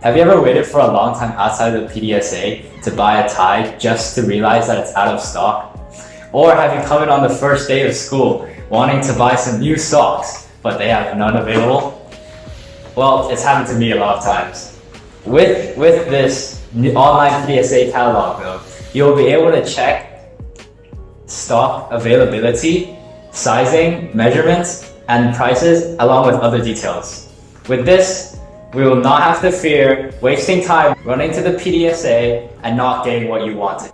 Have you ever waited for a long time outside of the PTSA to buy a tie just to realize that it's out of stock? Or have you come in on the first day of school wanting to buy some new socks, but they have none available? Well, it's happened to me a lot of times. With this online PTSA catalog though, you'll be able to check stock availability, sizing, measurements, and prices along with other details. With this, we will not have to fear wasting time running to the PTSA and not getting what you wanted.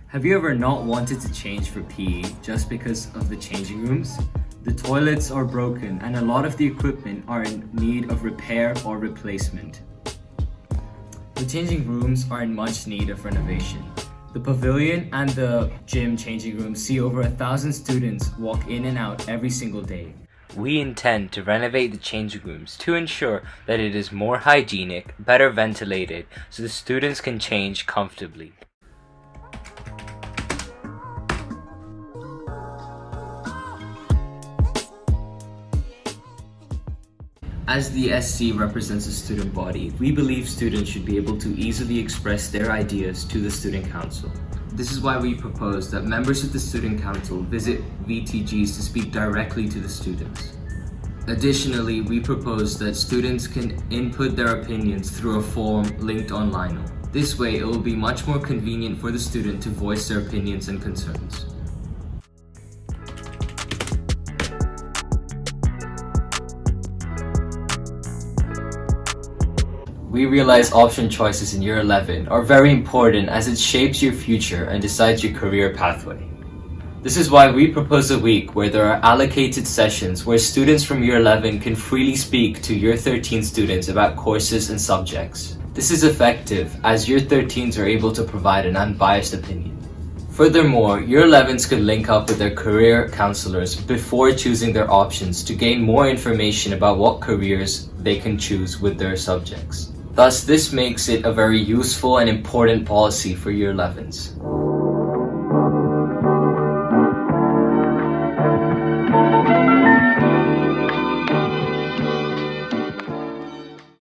Have you ever not wanted to change for PE just because of the changing rooms? The toilets are broken and a lot of the equipment are in need of repair or replacement. The changing rooms are in much need of renovation. The pavilion and the gym changing rooms see over 1,000 students walk in and out every single day. We intend to renovate the changing rooms to ensure that it is more hygienic, better ventilated, so the students can change comfortably. As the SC represents the student body, we believe students should be able to easily express their ideas to the Student Council. This is why we propose that members of the Student Council visit VTGs to speak directly to the students. Additionally, we propose that students can input their opinions through a form linked online. This way, it will be much more convenient for the student to voice their opinions and concerns. We realize option choices in Year 11 are very important as it shapes your future and decides your career pathway. This is why we propose a week where there are allocated sessions where students from Year 11 can freely speak to Year 13 students about courses and subjects. This is effective as Year 13s are able to provide an unbiased opinion. Furthermore, Year 11s could link up with their career counselors before choosing their options to gain more information about what careers they can choose with their subjects. Thus, this makes it a very useful and important policy for Year 11s.